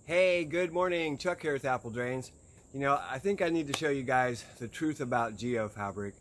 Hey, good morning. Chuck here with Apple Drains. You know, I think I need to show you guys the truth about Geo Fabric.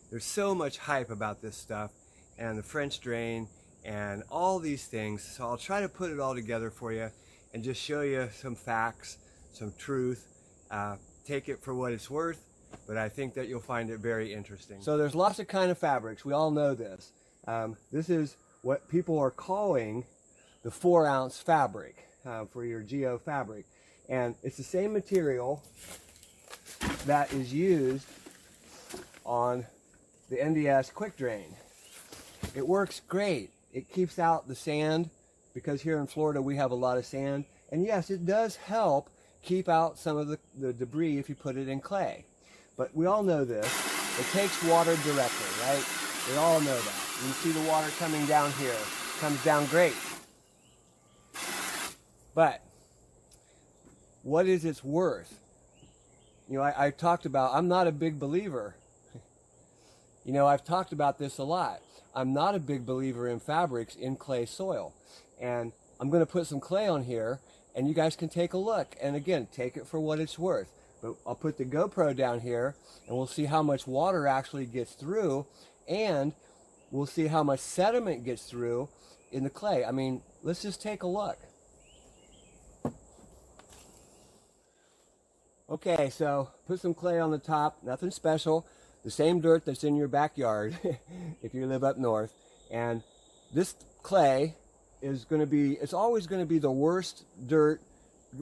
There's so much hype about this stuff and the French drain and all these things. So I'll try to put it all together for you and just show you some facts, some truth. Take it for what it's worth, but I think that you'll find it very interesting. So there's lots of kind of fabrics. We all know this. This is what people are calling the 4-ounce fabric. For your Geo Fabric, and it's the same material that is used on the NDS quick drain. It works great. It keeps out the sand, because here in Florida we have a lot of sand, and yes, it does help keep out some of the debris if you put it in clay. But we all know this, it takes water directly, right? We all know that. You see the water coming down here, it comes down great. But what is its worth? You know, I talked about, I'm not a big believer. You know, I've talked about this a lot. I'm not a big believer in fabrics in clay soil. And I'm going to put some clay on here, and you guys can take a look. And again, take it for what it's worth. But I'll put the GoPro down here, and we'll see how much water actually gets through, and we'll see how much sediment gets through in the clay. I mean, let's just take a look. Okay, so put some clay on the top, nothing special, the same dirt that's in your backyard if you live up north. And this clay is going to be, it's always going to be the worst dirt,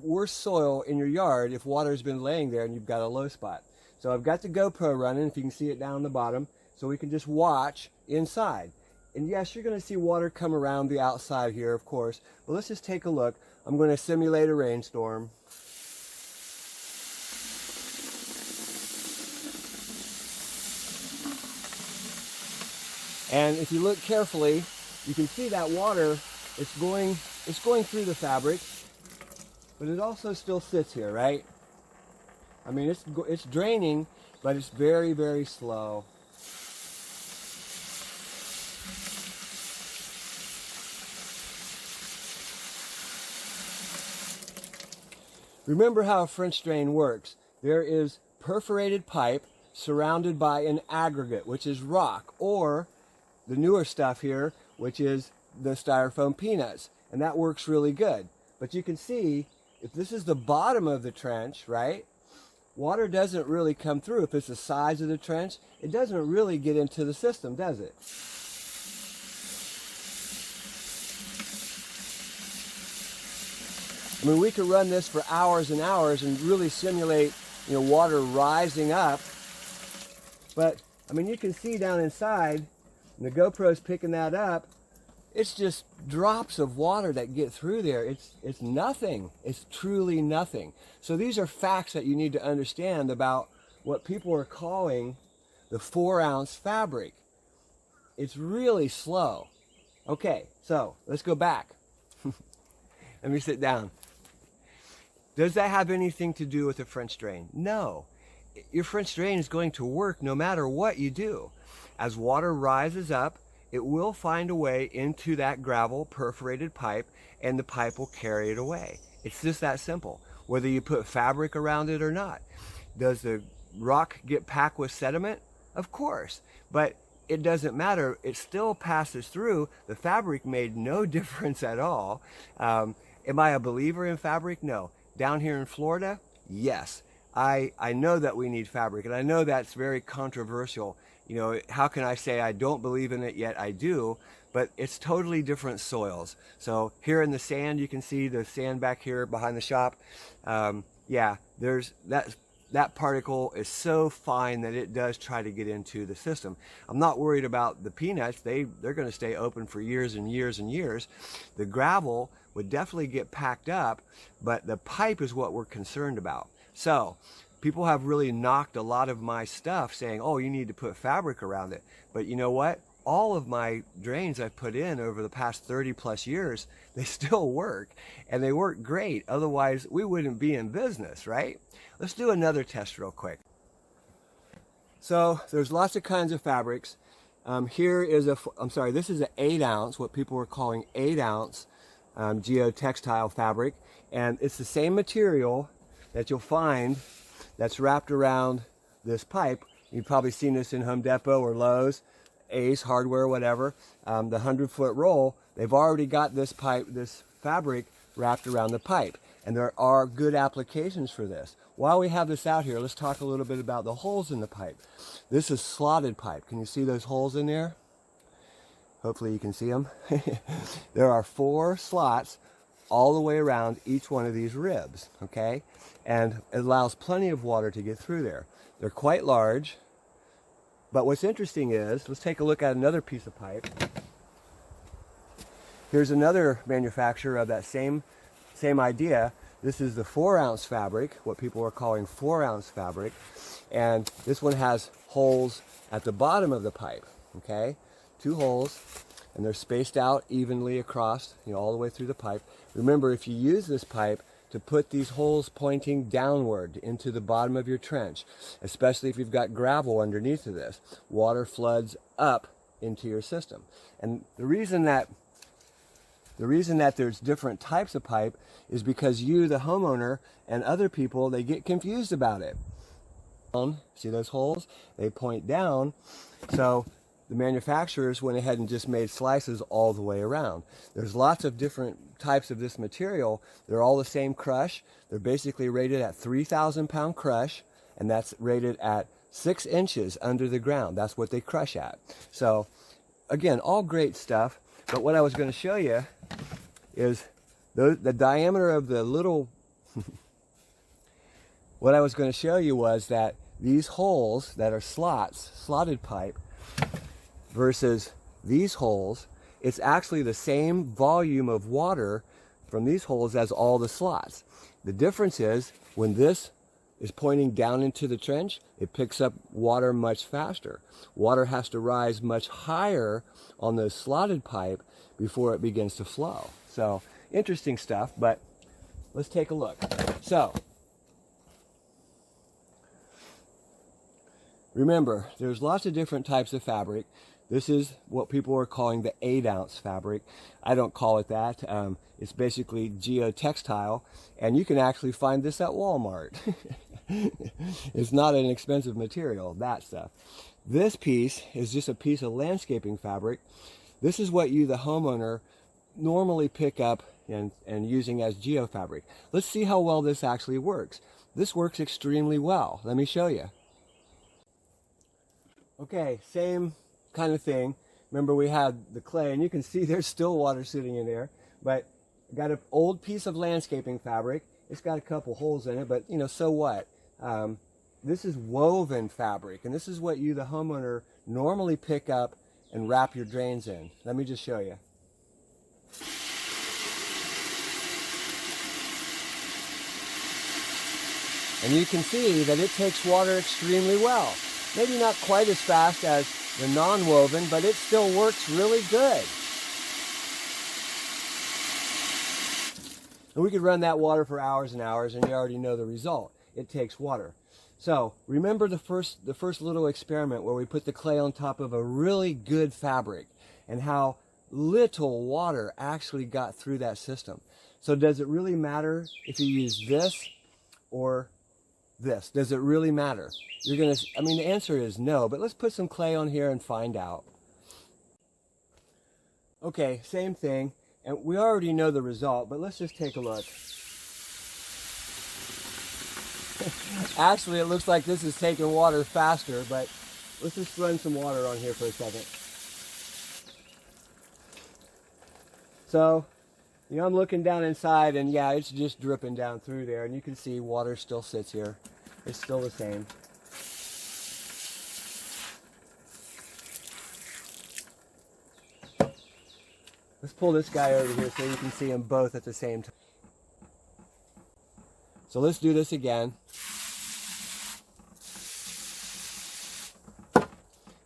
worst soil in your yard if water's been laying there and you've got a low spot. So I've got the GoPro running, if you can see it down the bottom, so we can just watch inside. And yes, you're going to see water come around the outside here, of course, but let's just take a look. I'm going to simulate a rainstorm. And if you look carefully, you can see that water, it's going through the fabric, but it also still sits here, right? I mean, it's draining, but it's very, very slow. Remember how a French drain works. There is perforated pipe surrounded by an aggregate, which is rock, or the newer stuff here, which is the styrofoam peanuts, and that works really good. But you can see, if this is the bottom of the trench, right, water doesn't really come through. If it's the size of the trench, it doesn't really get into the system, does it? I mean, we could run this for hours and hours and really simulate, you know, water rising up, but I mean, you can see down inside, and the GoPro's picking that up, it's just drops of water that get through there. It's nothing. It's truly nothing. So these are facts that you need to understand about what people are calling the 4-ounce fabric. It's really slow. Okay, so let's go back. Let me sit down. Does that have anything to do with the French drain? No. Your French drain is going to work no matter what you do. As water rises up, it will find a way into that gravel perforated pipe, and the pipe will carry it away. It's just that simple, whether you put fabric around it or not. Does the rock get packed with sediment? Of course, but it doesn't matter. It still passes through. The fabric made no difference at all. Am I a believer in fabric? No. Down here in Florida, yes. I know that we need fabric, and I know that's very controversial. You know, how can I say I don't believe in it, yet I do? But it's totally different soils. So here in the sand, you can see the sand back here behind the shop. Yeah, there's that particle is so fine that it does try to get into the system. I'm not worried about the peanuts. They're going to stay open for years and years and years. The gravel would definitely get packed up, but the pipe is what we're concerned about. So people have really knocked a lot of my stuff saying, oh, you need to put fabric around it. But you know what? All of my drains I've put in over the past 30 plus years, they still work, and they work great. Otherwise, we wouldn't be in business, right? Let's do another test real quick. So there's lots of kinds of fabrics. Here is this is an 8-ounce, what people are calling 8-ounce geotextile fabric. And it's the same material that you'll find that's wrapped around this pipe. You've probably seen this in Home Depot or Lowe's, Ace Hardware, whatever. The 100-foot roll, they've already got this pipe, this fabric wrapped around the pipe. And there are good applications for this. While we have this out here, let's talk a little bit about the holes in the pipe. This is slotted pipe. Can you see those holes in there? Hopefully you can see them. There are 4 slots all the way around each one of these ribs, okay? And it allows plenty of water to get through there. They're quite large, but what's interesting is, let's take a look at another piece of pipe. Here's another manufacturer of that same idea. This is the 4-ounce fabric, what people are calling 4-ounce fabric, and this one has holes at the bottom of the pipe, okay? 2 holes, and they're spaced out evenly across, all the way through the pipe. Remember, if you use this pipe to put these holes pointing downward into the bottom of your trench, especially if you've got gravel underneath of this, water floods up into your system. And the reason that there's different types of pipe is because you, the homeowner, and other people, they get confused about it. See those holes? They point down. So the manufacturers went ahead and just made slices all the way around. There's lots of different types of this material. They're all the same crush. They're basically rated at 3,000 pound crush, and that's rated at 6 inches under the ground. That's what they crush at. So again, all great stuff. But what I was going to show you is the diameter of the little what I was going to show you was that these holes that are slotted pipe, versus these holes, it's actually the same volume of water from these holes as all the slots. The difference is, when this is pointing down into the trench, it picks up water much faster. Water has to rise much higher on the slotted pipe before it begins to flow. So, interesting stuff, but let's take a look. So, remember, there's lots of different types of fabric. This is what people are calling the 8-ounce fabric. I don't call it that. It's basically geotextile, and you can actually find this at Walmart. It's not an expensive material, that stuff. This piece is just a piece of landscaping fabric. This is what you, the homeowner, normally pick up and using as Geo Fabric. Let's see how well this actually works. This works extremely well. Let me show you. Okay, same kind of thing. Remember, we had the clay, and you can see there's still water sitting in there, but I got an old piece of landscaping fabric. It's got a couple holes in it, but so what? This is woven fabric, and this is what you, the homeowner, normally pick up and wrap your drains in. Let me just show you. And you can see that it takes water extremely well. Maybe not quite as fast as the non-woven, but it still works really good. And we could run that water for hours and hours, and you already know the result. It takes water. So remember the first little experiment where we put the clay on top of a really good fabric, and how little water actually got through that system. So does it really matter if you use this or this? Does it really matter? The answer is no, but let's put some clay on here and find out. Okay, same thing, and we already know the result, but let's just take a look. Actually, it looks like this is taking water faster, but let's just run some water on here for a second. So, I'm looking down inside, and yeah, it's just dripping down through there, and you can see water still sits here. It's still the same. Let's pull this guy over here so you can see them both at the same time. So let's do this again.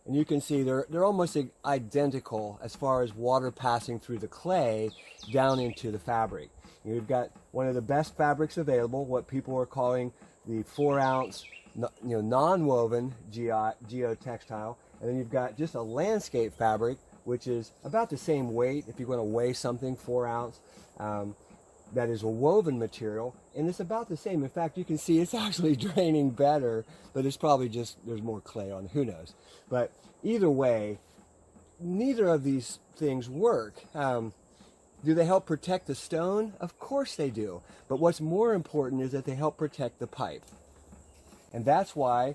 And you can see they're almost identical as far as water passing through the clay down into the fabric. You've got one of the best fabrics available, what people are calling the 4-ounce non-woven geotextile, and then you've got just a landscape fabric, which is about the same weight if you're going to weigh something, 4 ounce. that is a woven material, and it's about the same. In fact, you can see it's actually draining better, but it's probably just there's more clay on it, who knows. But either way, neither of these things work. Do they help protect the stone? Of course they do. But what's more important is that they help protect the pipe. And that's why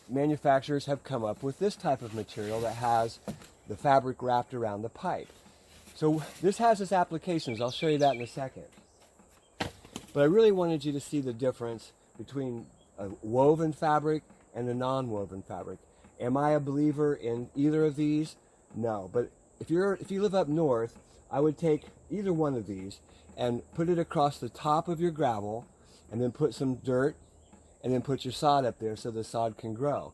manufacturers have come up with this type of material that has the fabric wrapped around the pipe. So this has its applications. I'll show you that in a second. But I really wanted you to see the difference between a woven fabric and a non-woven fabric. Am I a believer in either of these? No. But if you live up north, I would take either one of these and put it across the top of your gravel, and then put some dirt, and then put your sod up there so the sod can grow.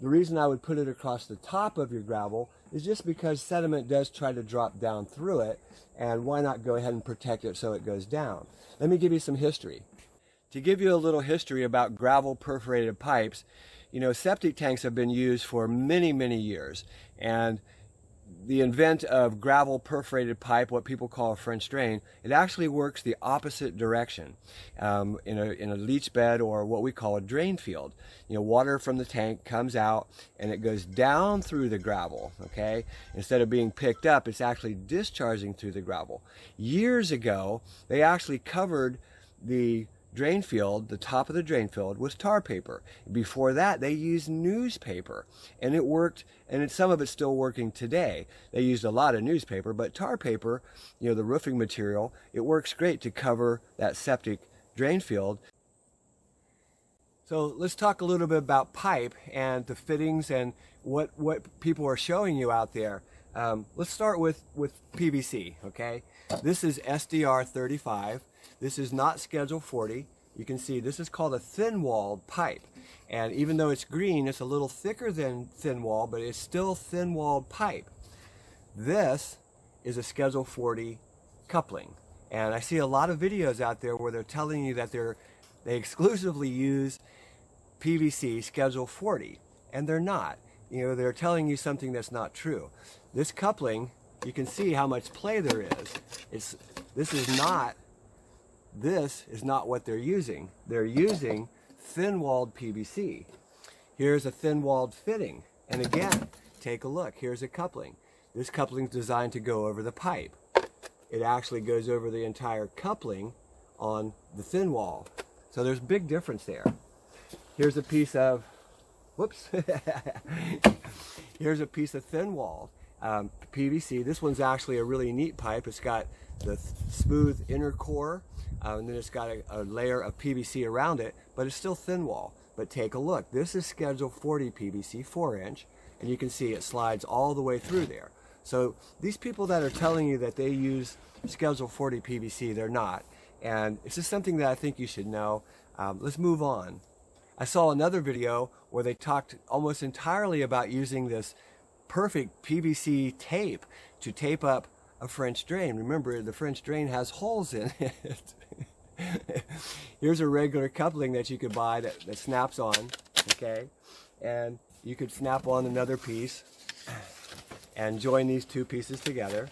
The reason I would put it across the top of your gravel is just because sediment does try to drop down through it, and why not go ahead and protect it so it goes down. Let me give you some history. To give you a little history about gravel perforated pipes, you know, septic tanks have been used for many, many years, and the invent of gravel perforated pipe, what people call a French drain, it actually works the opposite direction in a leach bed, or what we call a drain field. You know, water from the tank comes out and it goes down through the gravel, okay? Instead of being picked up, it's actually discharging through the gravel. Years ago, they actually covered the drain field, the top of the drain field, with tar paper. Before that, they used newspaper, and it worked, and some of it's still working today. They used a lot of newspaper, but tar paper, you know, the roofing material, it works great to cover that septic drain field. So let's talk a little bit about pipe and the fittings and what people are showing you out there. Let's start with PVC, okay? This is SDR 35. This is not Schedule 40. You can see this is called a thin-walled pipe. And even though it's green, it's a little thicker than thin-wall, but it's still thin-walled pipe. This is a Schedule 40 coupling. And I see a lot of videos out there where they're telling you that they exclusively use PVC Schedule 40, and they're not. You know, they're telling you something that's not true. This coupling, you can see how much play there is. This is not what they're using. They're using thin-walled PVC. Here's a thin-walled fitting. And again, take a look. Here's a coupling. This coupling is designed to go over the pipe. It actually goes over the entire coupling on the thin wall. So there's a big difference there. Here's a piece of, whoops. Here's a piece of thin-walled PVC. This one's actually a really neat pipe. It's got the smooth inner core, and then it's got a layer of PVC around it, but it's still thin wall. But take a look. This is Schedule 40 PVC 4-inch, and you can see it slides all the way through there. So these people that are telling you that they use Schedule 40 PVC, they're not. And it's just something that I think you should know. Let's move on. I saw another video where they talked almost entirely about using this perfect PVC tape to tape up a French drain. Remember, the French drain has holes in it. Here's a regular coupling that you could buy that snaps on, okay? And you could snap on another piece and join these two pieces together.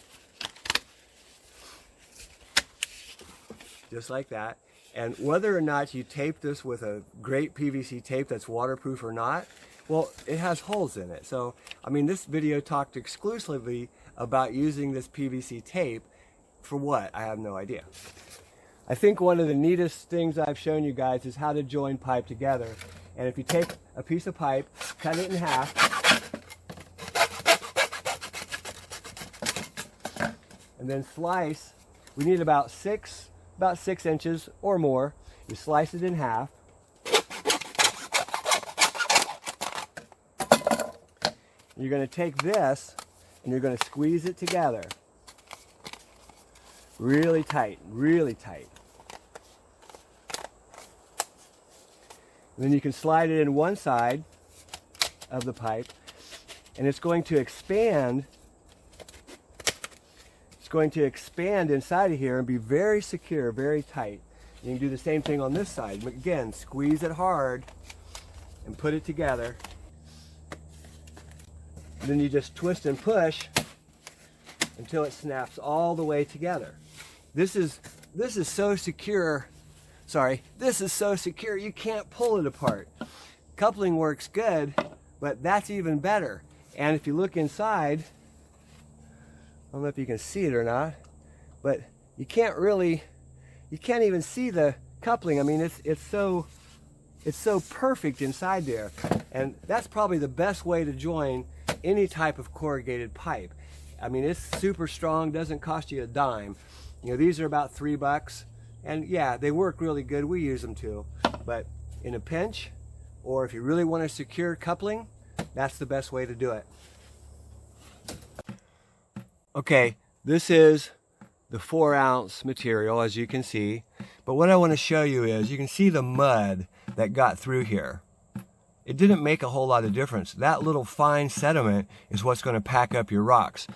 Just like that. And whether or not you tape this with a great PVC tape that's waterproof or not, well, it has holes in it. So, I mean, this video talked exclusively about using this PVC tape for what? I have no idea. I think one of the neatest things I've shown you guys is how to join pipe together. And if you take a piece of pipe, cut it in half, and then slice, we need about 6 inches or more. You slice it in half. You're going to take this and you're going to squeeze it together. Really tight, really tight. And then you can slide it in one side of the pipe, and it's going to expand. It's going to expand inside of here and be very secure, very tight. You can do the same thing on this side. Again, squeeze it hard and put it together. And then you just twist and push until it snaps all the way together. This is this is so secure. Sorry, this is so secure you can't pull it apart. Coupling works good, but that's even better. And if you look inside, I don't know if you can see it or not, but you can't even see the coupling. I mean, it's so perfect inside there. And that's probably the best way to join any type of corrugated pipe. I mean, it's super strong, doesn't cost you a dime. You know, these are about $3, and yeah, they work really good. We use them too. But in a pinch, or if you really want a secure coupling, that's the best way to do it. Okay, this is the 4-ounce material, as you can see. But what I want to show you is, you can see the mud that got through here. It didn't make a whole lot of difference. That little fine sediment is what's going to pack up your rocks.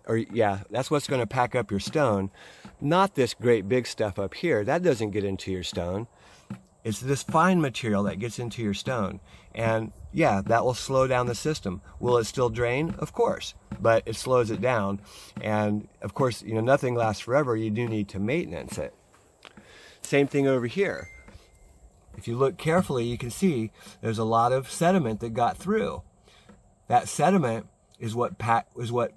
Or yeah, that's what's going to pack up your stone. Not this great big stuff up here. That doesn't get into your stone. It's this fine material that gets into your stone. And yeah, that will slow down the system. Will it still drain? Of course, but it slows it down. And of course, you know, nothing lasts forever. You do need to maintenance it. Same thing over here. If you look carefully, you can see there's a lot of sediment that got through. That sediment is what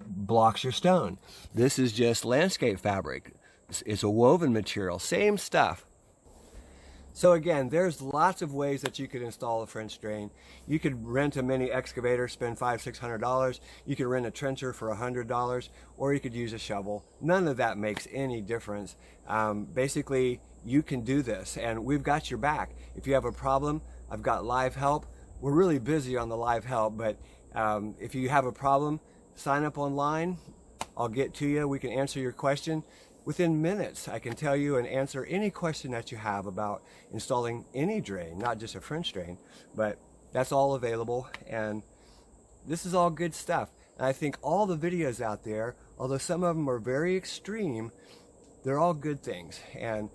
blocks your stone. This is just landscape fabric. It's a woven material, same stuff. So again, there's lots of ways that you could install a French drain. You could rent a mini excavator, spend $500–600. You could rent a trencher for $100, or you could use a shovel. None of that makes any difference. Basically, you can do this, and we've got your back. If you have a problem, I've got live help. We're really busy on the live help, but if you have a problem, sign up online. I'll get to you. We can answer your question. Within minutes, I can tell you and answer any question that you have about installing any drain, not just a French drain, but that's all available. And this is all good stuff. And I think all the videos out there, although some of them are very extreme, they're all good things. And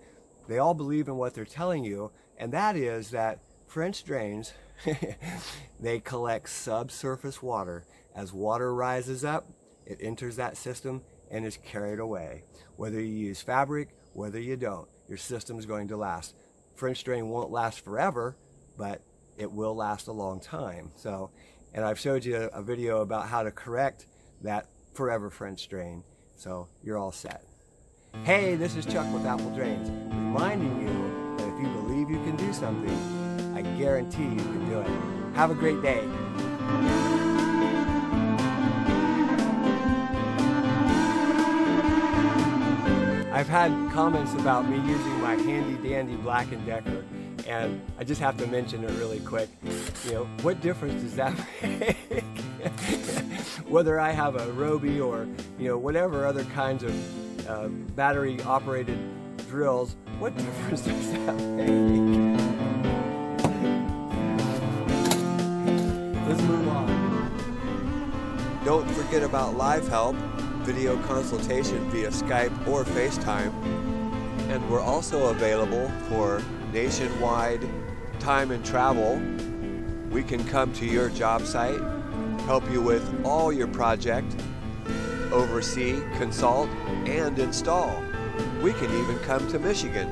they all believe in what they're telling you. And that is that French drains, they collect subsurface water. As water rises up, it enters that system and is carried away. Whether you use fabric, whether you don't, your system is going to last. French drain won't last forever, but it will last a long time. So, and I've showed you a video about how to correct that forever French drain. So you're all set. Hey, this is Chuck with Apple Drains, reminding you that if you believe you can do something, I guarantee you can do it. Have a great day. I've had comments about me using my handy dandy Black & Decker, and I just have to mention it really quick. You know, what difference does that make? Whether I have a Roby or, you know, whatever other kinds of battery operated drills, what difference does that make? Let's move on. Don't forget about live help, video consultation via Skype or FaceTime, and we're also available for nationwide time and travel. We can come to your job site, help you with all your project, oversee, consult, and install. We can even come to Michigan.